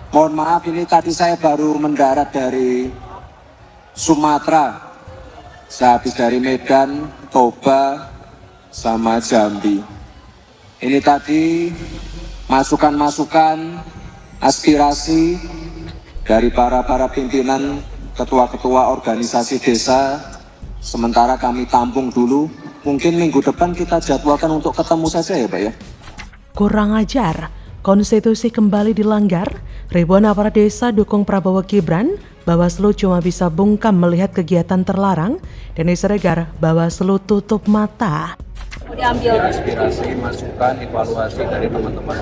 Mohon maaf, ini tadi saya baru mendarat dari Sumatera. Saya habis dari Medan, Toba, sama Jambi. Ini tadi masukan-masukan, aspirasi dari para pimpinan, ketua-ketua organisasi desa. Sementara kami tampung dulu. Mungkin minggu depan kita jadwalkan untuk ketemu saja ya Pak ya. Kurang ajar, konstitusi kembali dilanggar, ribuan aparat desa dukung Prabowo Gibran, Bawaslu cuma bisa bungkam melihat kegiatan terlarang, dan Seregar Bawaslu tutup mata. Aspirasi, masukan, evaluasi dari teman-teman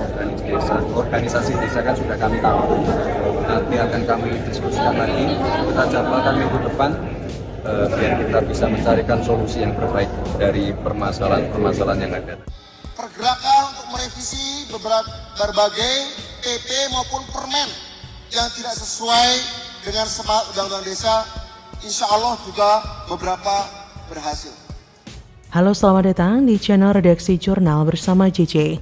organisasi desa kan sudah kami tampung. Nanti akan kami diskusikan lagi, kita jadwalkan minggu depan biar kita bisa mencarikan solusi yang terbaik dari permasalahan yang ada. Pergerakan untuk merevisi berbagai PP maupun permen yang tidak sesuai dengan semangat undang-undang desa, insya Allah juga beberapa berhasil. Halo, selamat datang di channel Redaksi Jurnal bersama JJ.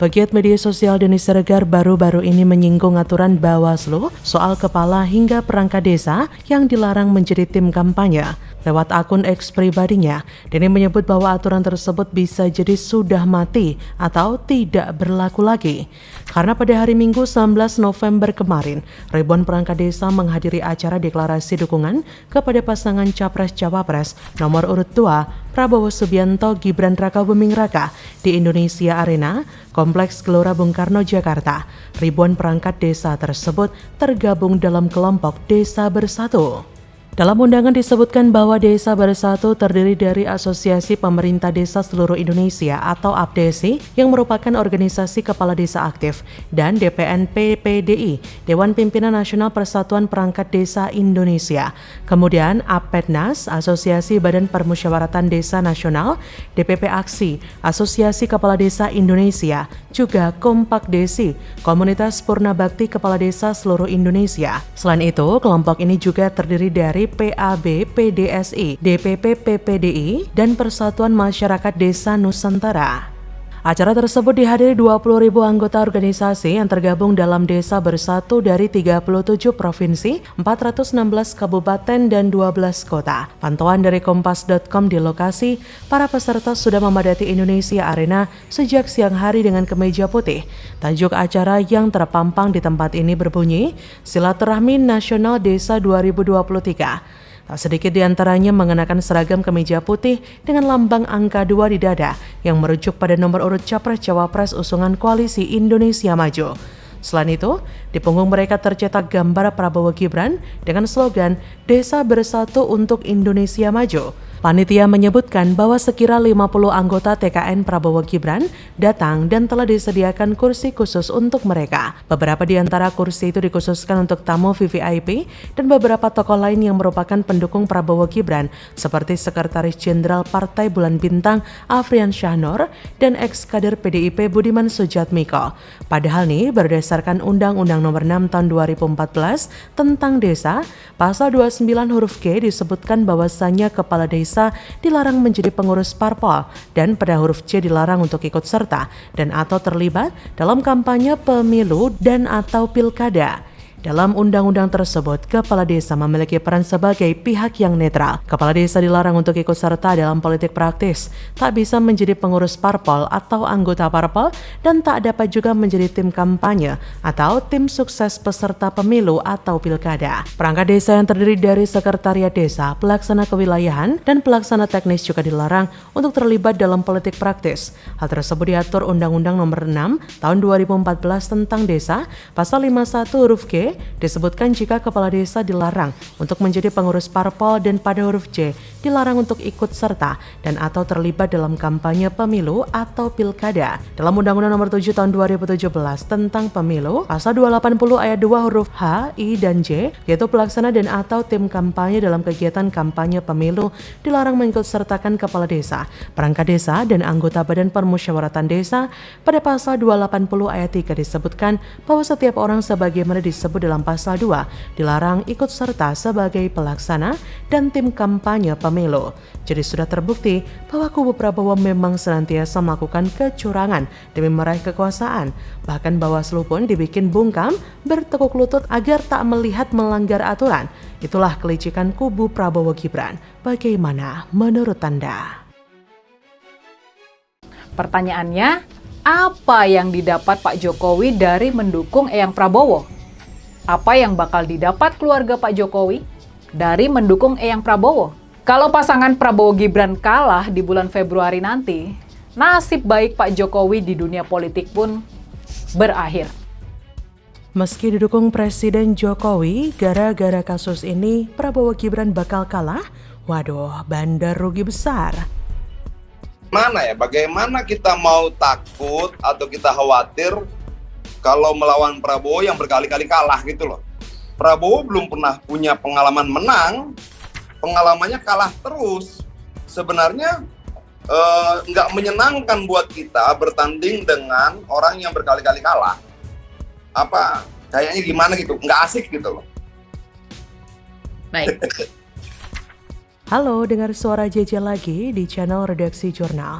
Pegiat media sosial Denny Siregar baru-baru ini menyinggung aturan Bawaslu soal kepala hingga perangkat desa yang dilarang menjadi tim kampanye. Lewat akun X pribadinya, Denny menyebut bahwa aturan tersebut bisa jadi sudah mati atau tidak berlaku lagi. Karena pada hari Minggu 19 November kemarin, ribuan perangkat desa menghadiri acara deklarasi dukungan kepada pasangan Capres-Cawapres nomor urut 2 Prabowo Subianto Gibran Raka Buming Raka di Indonesia Arena, Kompleks Gelora Bung Karno, Jakarta. Ribuan perangkat desa tersebut tergabung dalam kelompok Desa Bersatu. Dalam undangan disebutkan bahwa Desa Bersatu terdiri dari Asosiasi Pemerintah Desa Seluruh Indonesia atau APDESI yang merupakan organisasi kepala desa aktif, dan DPNP PDI, Dewan Pimpinan Nasional Persatuan Perangkat Desa Indonesia. Kemudian APEDNAS, Asosiasi Badan Permusyawaratan Desa Nasional, DPP Aksi, Asosiasi Kepala Desa Indonesia, juga Kompak Desi, Komunitas Purna Bakti Kepala Desa Seluruh Indonesia. Selain itu, kelompok ini juga terdiri dari PAB PDSI, DPP PPDI, dan Persatuan Masyarakat Desa Nusantara. Acara tersebut dihadiri 20.000 anggota organisasi yang tergabung dalam Desa Bersatu dari 37 provinsi, 416 kabupaten, dan 12 kota. Pantauan dari Kompas.com di lokasi, para peserta sudah memadati Indonesia Arena sejak siang hari dengan kemeja putih. Tajuk acara yang terpampang di tempat ini berbunyi, Silaturahmi Nasional Desa 2023. Tak sedikit di antaranya mengenakan seragam kemeja putih dengan lambang angka 2 di dada yang merujuk pada nomor urut Capres-Cawapres usungan Koalisi Indonesia Maju. Selain itu, di punggung mereka tercetak gambar Prabowo Gibran dengan slogan Desa Bersatu untuk Indonesia Maju. Panitia menyebutkan bahwa sekira 50 anggota TKN Prabowo Gibran datang dan telah disediakan kursi khusus untuk mereka. Beberapa di antara kursi itu dikhususkan untuk tamu VVIP dan beberapa tokoh lain yang merupakan pendukung Prabowo Gibran seperti Sekretaris Jenderal Partai Bulan Bintang Afrian Syahnor dan ex-kader PDIP Budiman Sujatmiko. Padahal nih berdasarkan Undang-Undang Nomor 6 Tahun 2014 tentang Desa, Pasal 29 huruf G disebutkan bahwasannya kepala desa dilarang menjadi pengurus parpol dan pada huruf C dilarang untuk ikut serta dan atau terlibat dalam kampanye pemilu dan atau pilkada. Dalam undang-undang tersebut, kepala desa memiliki peran sebagai pihak yang netral. Kepala desa dilarang untuk ikut serta dalam politik praktis, tak bisa menjadi pengurus parpol atau anggota parpol, dan tak dapat juga menjadi tim kampanye atau tim sukses peserta pemilu atau pilkada. Perangkat desa yang terdiri dari sekretariat desa, pelaksana kewilayahan, dan pelaksana teknis juga dilarang untuk terlibat dalam politik praktis. Hal tersebut diatur Undang-Undang Nomor 6 Tahun 2014 tentang Desa, Pasal 51 huruf G, disebutkan jika kepala desa dilarang untuk menjadi pengurus parpol dan pada huruf C dilarang untuk ikut serta dan atau terlibat dalam kampanye pemilu atau pilkada. Dalam Undang-Undang Nomor 7 Tahun 2017 tentang Pemilu, Pasal 280 ayat 2 huruf H, I, dan J, yaitu pelaksana dan atau tim kampanye dalam kegiatan kampanye pemilu dilarang mengikut sertakan kepala desa, perangkat desa, dan anggota Badan Permusyawaratan Desa. Pada Pasal 280 ayat 3 disebutkan bahwa setiap orang sebagaimana disebut disebut dalam pasal 2, dilarang ikut serta sebagai pelaksana dan tim kampanye pemilu. Jadi sudah terbukti bahwa kubu Prabowo memang senantiasa melakukan kecurangan demi meraih kekuasaan. Bahkan Bawaslu pun dibikin bungkam bertekuk lutut agar tak melihat melanggar aturan. Itulah kelicikan kubu Prabowo Gibran. Bagaimana menurut Anda? Pertanyaannya, apa yang didapat Pak Jokowi dari mendukung Eyang Prabowo? Apa yang bakal didapat keluarga Pak Jokowi dari mendukung Eyang Prabowo? Kalau pasangan Prabowo Gibran kalah di bulan Februari nanti, nasib baik Pak Jokowi di dunia politik pun berakhir. Meski didukung Presiden Jokowi, gara-gara kasus ini Prabowo Gibran bakal kalah? Waduh, bandar rugi besar. Bagaimana kita mau takut atau kita khawatir kalau melawan Prabowo yang berkali-kali kalah gitu loh. Prabowo belum pernah punya pengalaman menang, pengalamannya kalah terus. Sebenarnya nggak menyenangkan buat kita bertanding dengan orang yang berkali-kali kalah. Kayaknya gimana gitu, nggak asik gitu loh. Baik. Halo, dengar suara JJ lagi di channel Redaksi Jurnal.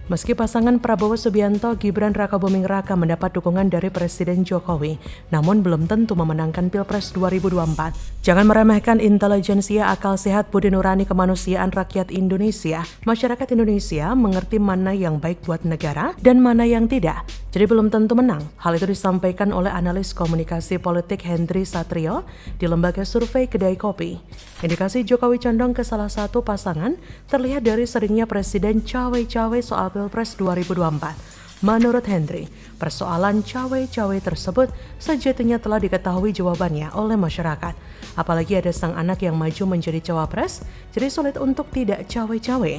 Meski pasangan Prabowo Subianto Gibran Rakabuming Raka mendapat dukungan dari Presiden Jokowi, namun belum tentu memenangkan Pilpres 2024. Jangan meremehkan intelijensia, akal sehat, budi nurani kemanusiaan rakyat Indonesia. Masyarakat Indonesia mengerti mana yang baik buat negara dan mana yang tidak. Jadi belum tentu menang. Hal itu disampaikan oleh analis komunikasi politik Hendry Satrio di lembaga survei Kedai Kopi. Indikasi Jokowi condong ke salah satu pasangan terlihat dari seringnya Presiden cawe-cawe soal Pilpres 2024. Menurut Hendry, persoalan cawe-cawe tersebut sejatinya telah diketahui jawabannya oleh masyarakat. Apalagi ada sang anak yang maju menjadi cawapres, jadi sulit untuk tidak cawe-cawe.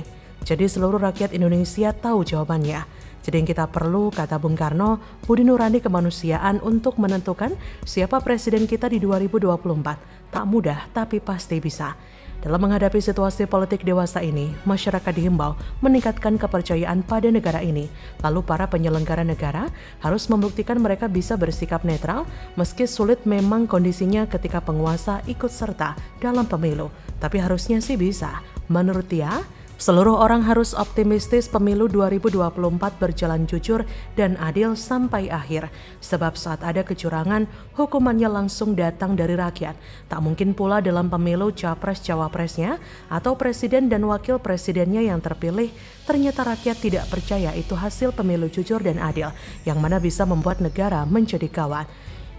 Jadi seluruh rakyat Indonesia tahu jawabannya. Jadi yang kita perlu, kata Bung Karno, budi nurani kemanusiaan untuk menentukan siapa presiden kita di 2024. Tak mudah, tapi pasti bisa. Dalam menghadapi situasi politik dewasa ini, masyarakat dihimbau meningkatkan kepercayaan pada negara ini. Lalu para penyelenggara negara harus membuktikan mereka bisa bersikap netral, meski sulit memang kondisinya ketika penguasa ikut serta dalam pemilu. Tapi harusnya sih bisa. Menurut dia, seluruh orang harus optimistis pemilu 2024 berjalan jujur dan adil sampai akhir. Sebab saat ada kecurangan, hukumannya langsung datang dari rakyat. Tak mungkin pula dalam pemilu capres-cawapresnya atau presiden dan wakil presidennya yang terpilih, ternyata rakyat tidak percaya itu hasil pemilu jujur dan adil, yang mana bisa membuat negara menjadi gawat.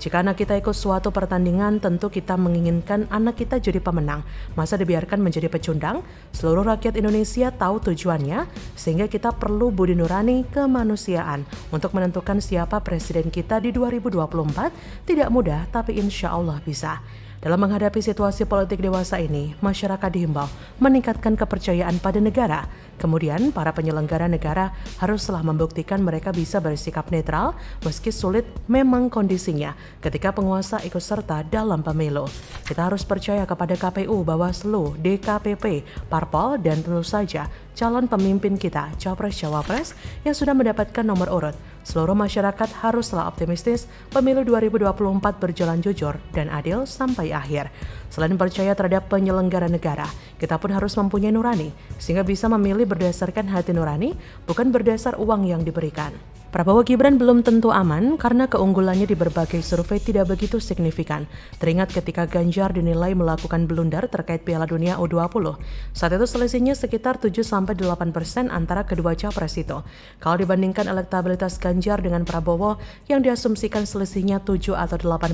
Jika anak kita ikut suatu pertandingan, tentu kita menginginkan anak kita jadi pemenang. Masa dibiarkan menjadi pecundang? Seluruh rakyat Indonesia tahu tujuannya, sehingga kita perlu budi nurani kemanusiaan untuk menentukan siapa presiden kita di 2024. Tidak mudah, tapi insya Allah bisa. Dalam menghadapi situasi politik dewasa ini, masyarakat dihimbau meningkatkan kepercayaan pada negara. Kemudian, para penyelenggara negara haruslah membuktikan mereka bisa bersikap netral meski sulit memang kondisinya ketika penguasa ikut serta dalam pemilu. Kita harus percaya kepada KPU, Bawaslu, DKPP, Parpol, dan tentu saja calon pemimpin kita, Capres-Cawapres yang sudah mendapatkan nomor urut. Seluruh masyarakat haruslah optimistis pemilu 2024 berjalan jujur dan adil sampai akhir. Selain percaya terhadap penyelenggara negara, kita pun harus mempunyai nurani, sehingga bisa memilih berdasarkan hati nurani, bukan berdasar uang yang diberikan. Prabowo Gibran belum tentu aman karena keunggulannya di berbagai survei tidak begitu signifikan. Teringat ketika Ganjar dinilai melakukan blunder terkait Piala Dunia U20. Saat itu selisihnya sekitar 7-8% antara kedua capres itu. Kalau dibandingkan elektabilitas Ganjar dengan Prabowo yang diasumsikan selisihnya 7 atau 8%,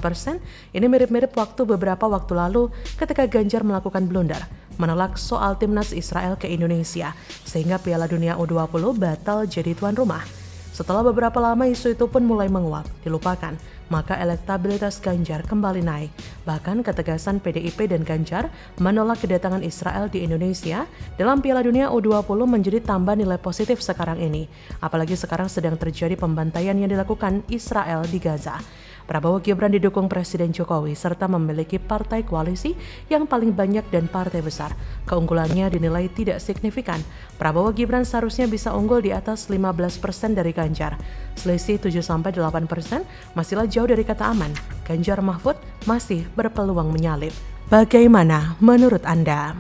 ini mirip-mirip beberapa waktu lalu ketika Ganjar melakukan blunder, menolak soal timnas Israel ke Indonesia, sehingga Piala Dunia U20 batal jadi tuan rumah. Setelah beberapa lama isu itu pun mulai menguap, dilupakan, maka elektabilitas Ganjar kembali naik. Bahkan ketegasan PDIP dan Ganjar menolak kedatangan Israel di Indonesia dalam Piala Dunia U20 menjadi tambah nilai positif sekarang ini. Apalagi sekarang sedang terjadi pembantaian yang dilakukan Israel di Gaza. Prabowo Gibran didukung Presiden Jokowi serta memiliki partai koalisi yang paling banyak dan partai besar. Keunggulannya dinilai tidak signifikan. Prabowo Gibran seharusnya bisa unggul di atas 15% dari Ganjar. Selisih 7-8% masihlah jauh dari kata aman. Ganjar Mahfud masih berpeluang menyalip. Bagaimana menurut Anda?